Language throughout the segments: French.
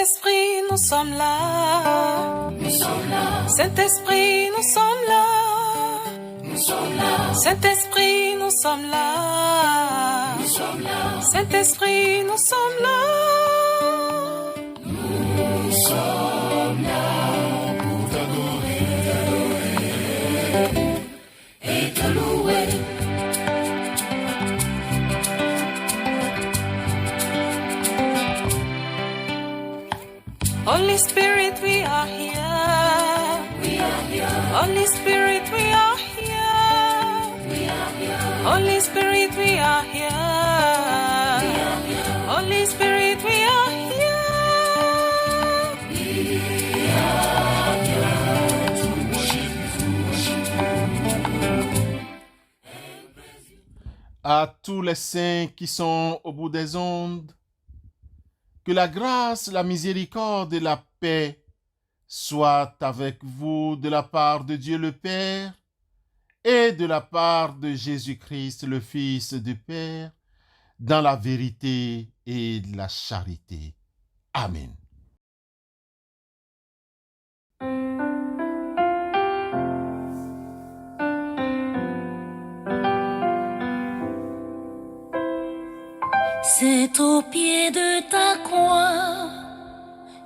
Saint-Esprit, nous sommes là. Nous sommes là. Saint-Esprit, nous sommes là. Nous sommes là. Saint-Esprit, nous sommes là. Nous sommes là. Saint-Esprit, nous sommes là. Nous sommes là pour t'adorer et te louer. Holy Spirit, we are here. We are here. Holy Spirit, we are here. We are here. Holy Spirit, we are here. We are here. Holy Spirit, we are here. We are here to worship you. À tous les saints qui sont au bout des ondes, que la grâce, la miséricorde et la paix soient avec vous de la part de Dieu le Père et de la part de Jésus-Christ, le Fils du Père, dans la vérité et la charité. Amen. C'est au pied de ta croix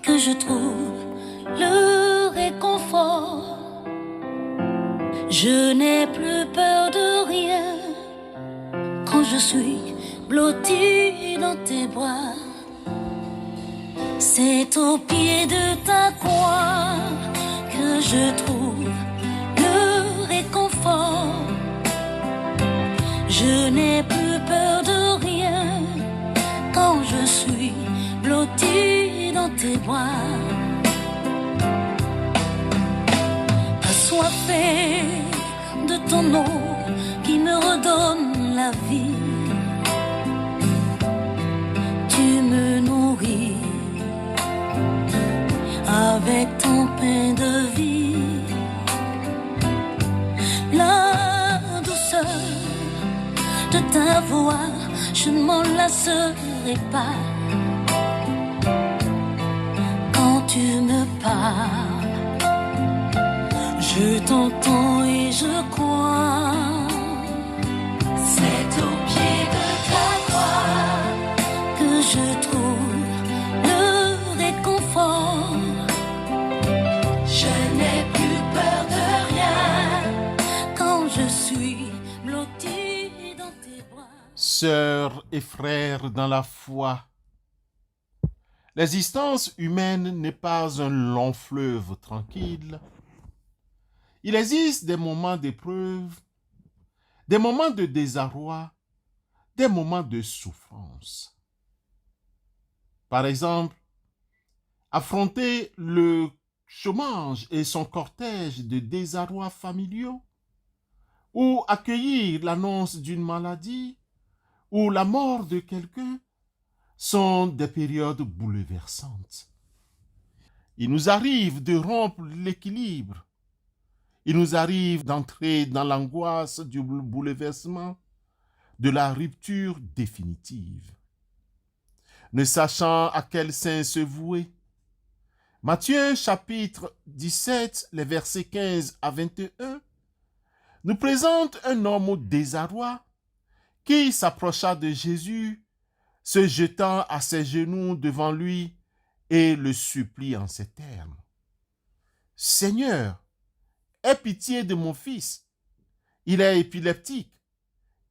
que je trouve le réconfort. Je n'ai plus peur de rien quand je suis blotti dans tes bras. C'est au pied de ta croix que je trouve le réconfort. Je n'ai plus peur de rien quand je suis blotti dans tes bras. Assoiffé de ton eau qui me redonne la vie, tu me nourris avec ton pain de vie. La douceur de ta voix, je ne m'en lasserai pas. Quand tu me parles, je t'entends et je crois. C'est au pied de ta croix que je trouve le réconfort. Je n'ai plus peur de rien quand je suis blotti dans tes bras. Sœurs et frères dans la foi, l'existence humaine n'est pas un long fleuve tranquille. Il existe des moments d'épreuve, des moments de désarroi, des moments de souffrance. Par exemple, affronter le chômage et son cortège de désarrois familiaux, ou accueillir l'annonce d'une maladie, ou la mort de quelqu'un, sont des périodes bouleversantes. Il nous arrive de rompre l'équilibre. Il nous arrive d'entrer dans l'angoisse du bouleversement, de la rupture définitive. Ne sachant à quel saint se vouer, Matthieu chapitre 17, les versets 15 à 21, nous présente un homme au désarroi qui s'approcha de Jésus, se jetant à ses genoux devant lui et le supplie en ces termes. « Seigneur, aie pitié de mon fils. Il est épileptique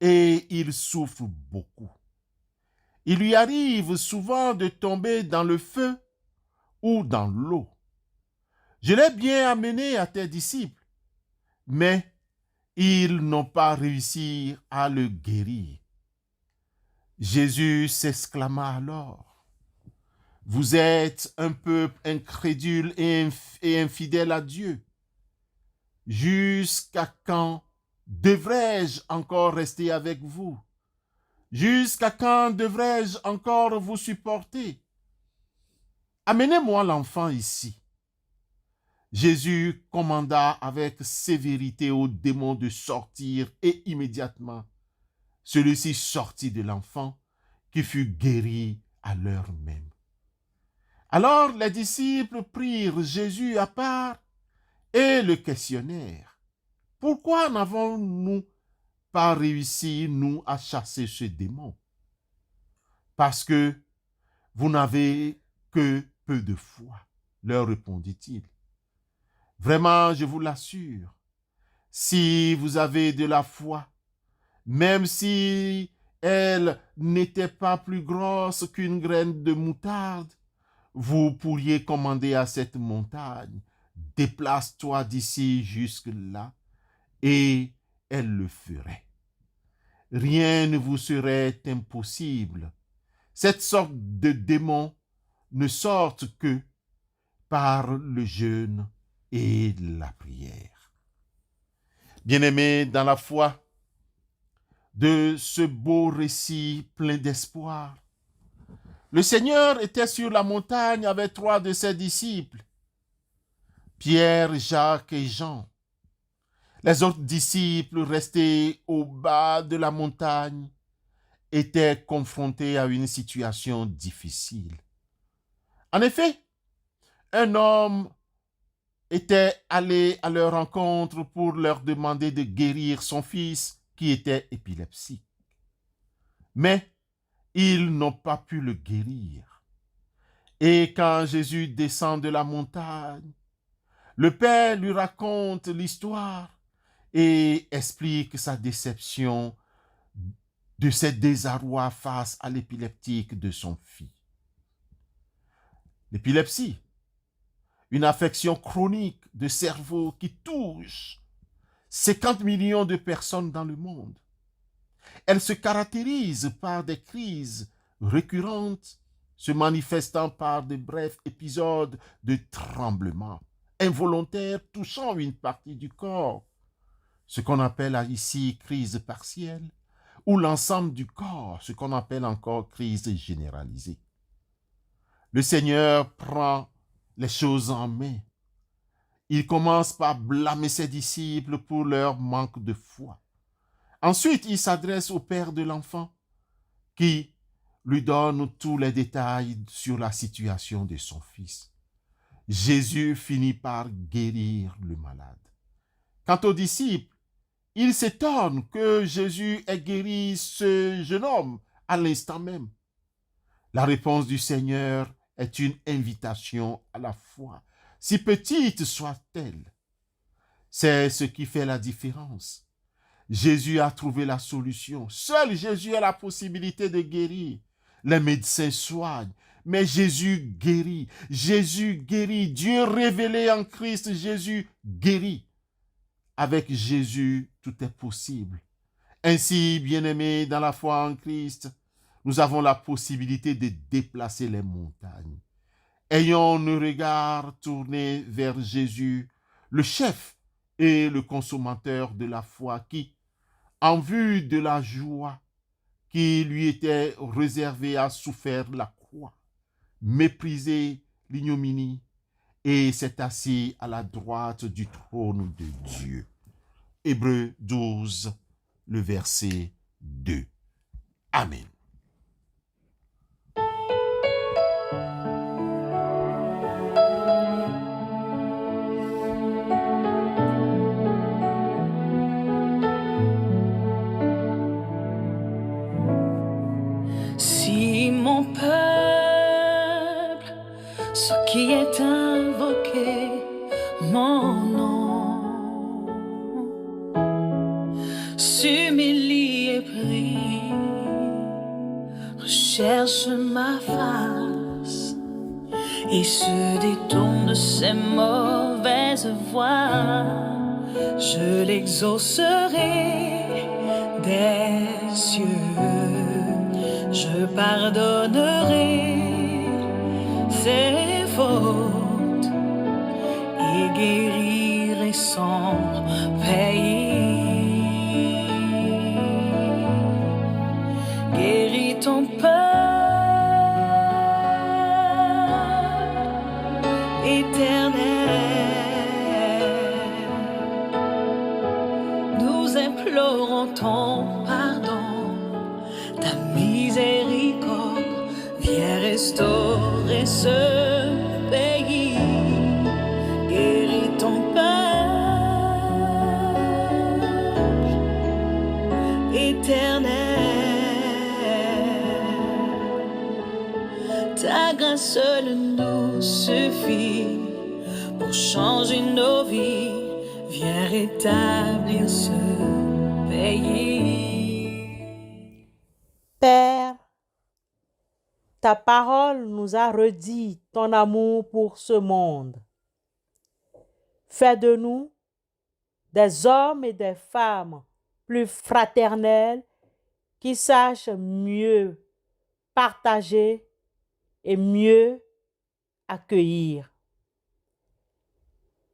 et il souffre beaucoup. Il lui arrive souvent de tomber dans le feu ou dans l'eau. Je l'ai bien amené à tes disciples, mais ils n'ont pas réussi à le guérir. » Jésus s'exclama alors, « Vous êtes un peuple incrédule et infidèle à Dieu. Jusqu'à quand devrais-je encore rester avec vous? Jusqu'à quand devrais-je encore vous supporter? Amenez-moi l'enfant ici. » Jésus commanda avec sévérité au démon de sortir et immédiatement, celui-ci sortit de l'enfant qui fut guéri à l'heure même. Alors les disciples prirent Jésus à part et le questionnèrent. Pourquoi n'avons-nous pas réussi, nous, à chasser ce démon? Parce que vous n'avez que peu de foi, leur répondit-il. Vraiment, je vous l'assure, si vous avez de la foi, même si elle n'était pas plus grosse qu'une graine de moutarde, vous pourriez commander à cette montagne, déplace-toi d'ici jusque-là, et elle le ferait. Rien ne vous serait impossible. Cette sorte de démon ne sortent que par le jeûne et la prière. Bien-aimés dans la foi, de ce beau récit plein d'espoir, le Seigneur était sur la montagne avec 3 de ses disciples, Pierre, Jacques et Jean. Les autres disciples restés au bas de la montagne étaient confrontés à une situation difficile. En effet, un homme était allé à leur rencontre pour leur demander de guérir son fils qui était épileptique. Mais ils n'ont pas pu le guérir. Et quand Jésus descend de la montagne, le Père lui raconte l'histoire et explique sa déception de ses désarrois face à l'épileptique de son fils. L'épilepsie, une affection chronique de cerveau qui touche 50 millions de personnes dans le monde. Elle se caractérise par des crises récurrentes, se manifestant par de brefs épisodes de tremblements involontaires touchant une partie du corps, ce qu'on appelle ici crise partielle, ou l'ensemble du corps, ce qu'on appelle encore crise généralisée. Le Seigneur prend les choses en main. Il commence par blâmer ses disciples pour leur manque de foi. Ensuite, il s'adresse au père de l'enfant qui lui donne tous les détails sur la situation de son fils. Jésus finit par guérir le malade. Quant aux disciples, ils s'étonnent que Jésus ait guéri ce jeune homme à l'instant même. La réponse du Seigneur est une invitation à la foi, si petite soit-elle. C'est ce qui fait la différence. Jésus a trouvé la solution. Seul Jésus a la possibilité de guérir. Les médecins soignent, mais Jésus guérit. Jésus guérit. Dieu révélé en Christ, Jésus guérit. Avec Jésus, tout est possible. Ainsi, bien-aimés dans la foi en Christ, nous avons la possibilité de déplacer les montagnes. Ayons nos regards tournés vers Jésus, le chef et le consommateur de la foi qui, en vue de la joie qui lui était réservée, a souffert la croix, méprisé l'ignominie et s'est assis à la droite du trône de Dieu. Hébreux 12, le verset 2. Amen. Si mon peuple, ce qui est invoqué, mon nom, s'humilie et prie, recherche ma face et se détourne de ses mauvaises voies, je l'exaucerai des cieux. Je pardonnerai ses fautes et guérirai son pays. Guéris ton peuple éternel. Nous implorons ton pardon. Ta miséricorde, viens restaurer ce toi seul nous suffit pour changer nos vies. Viens rétablir ce pays. Père, ta parole nous a redit ton amour pour ce monde. Fais de nous des hommes et des femmes plus fraternels qui sachent mieux partager et mieux accueillir.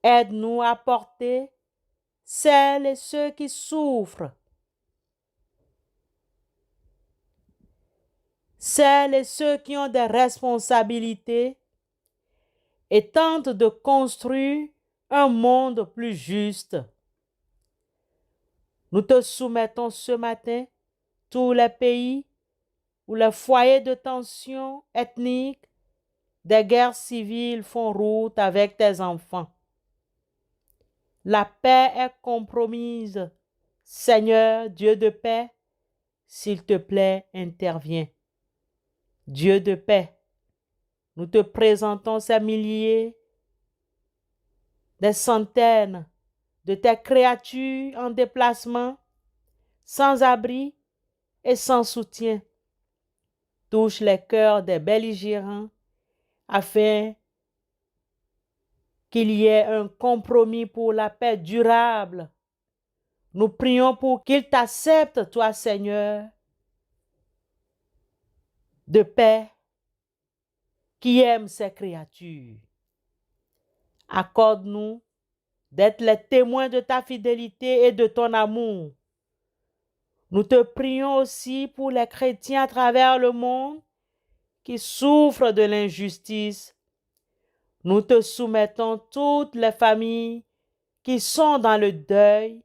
Aide-nous à porter celles et ceux qui souffrent, celles et ceux qui ont des responsabilités et tentent de construire un monde plus juste. Nous te soumettons ce matin tous les pays où les foyers de tension ethnique, des guerres civiles font route avec tes enfants. La paix est compromise. Seigneur, Dieu de paix, s'il te plaît, interviens. Dieu de paix, nous te présentons ces milliers, des centaines de tes créatures en déplacement, sans abri et sans soutien. Touche les cœurs des belligérants afin qu'il y ait un compromis pour la paix durable. Nous prions pour qu'ils t'acceptent, toi Seigneur, de paix, qui aime ses créatures. Accorde-nous d'être les témoins de ta fidélité et de ton amour. Nous te prions aussi pour les chrétiens à travers le monde qui souffrent de l'injustice. Nous te soumettons toutes les familles qui sont dans le deuil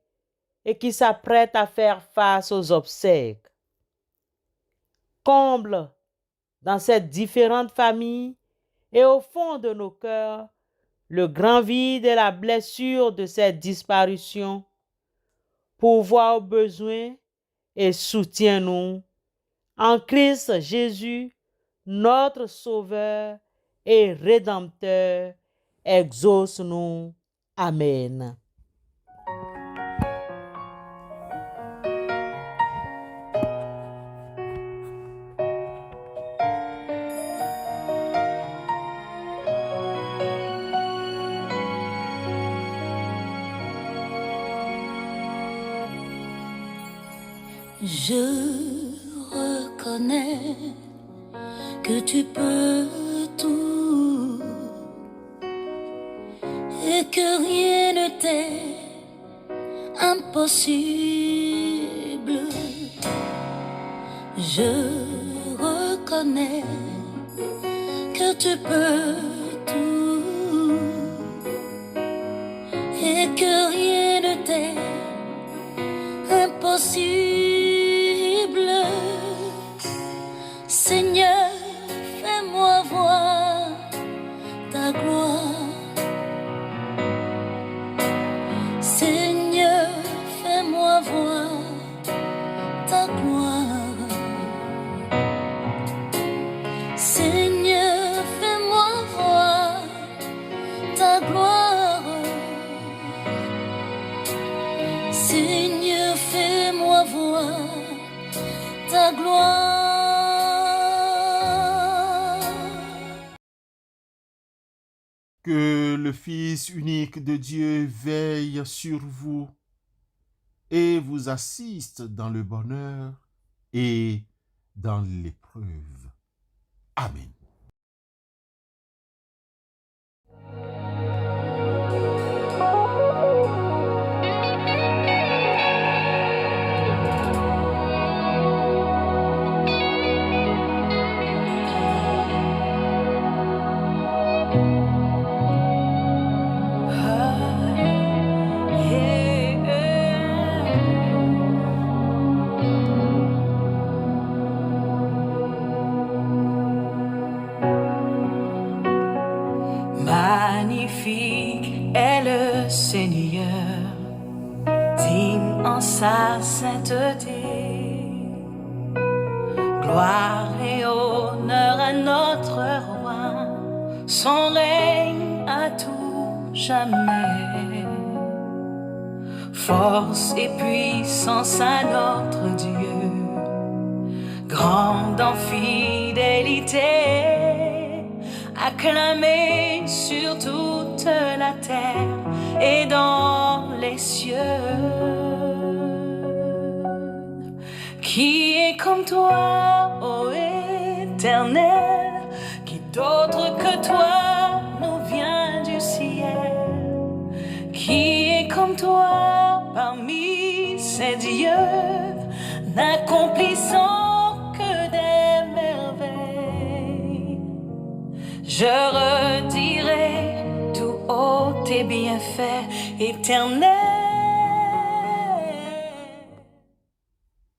et qui s'apprêtent à faire face aux obsèques. Comble dans ces différentes familles et au fond de nos cœurs le grand vide et la blessure de ces disparitions. Pourvois aux besoins et soutiens-nous. En Christ Jésus, notre Sauveur et Rédempteur, exauce-nous. Amen. Je reconnais que tu peux tout et que rien ne t'est impossible. Je reconnais que tu peux tout et que rien ne t'est impossible. Seigneur, fais-moi voir ta gloire. Seigneur, fais-moi voir ta gloire. Seigneur, fais-moi voir ta gloire. Seigneur, fais-moi voir ta gloire. Que le Fils unique de Dieu veille sur vous et vous assiste dans le bonheur et dans l'épreuve. Amen. Magnifique est le Seigneur, digne en sa sainteté. Gloire et honneur à notre roi, son règne à tout jamais. Force et puissance à notre Dieu, grande en fidélité, acclamé sur toute la terre et dans les cieux. Qui est comme toi, ô Éternel? Qui d'autre que toi nous vient du ciel? Qui est comme toi parmi ces dieux, n'accomplissant que des merveilles? Je redirai tout haut tes bienfaits, Éternel.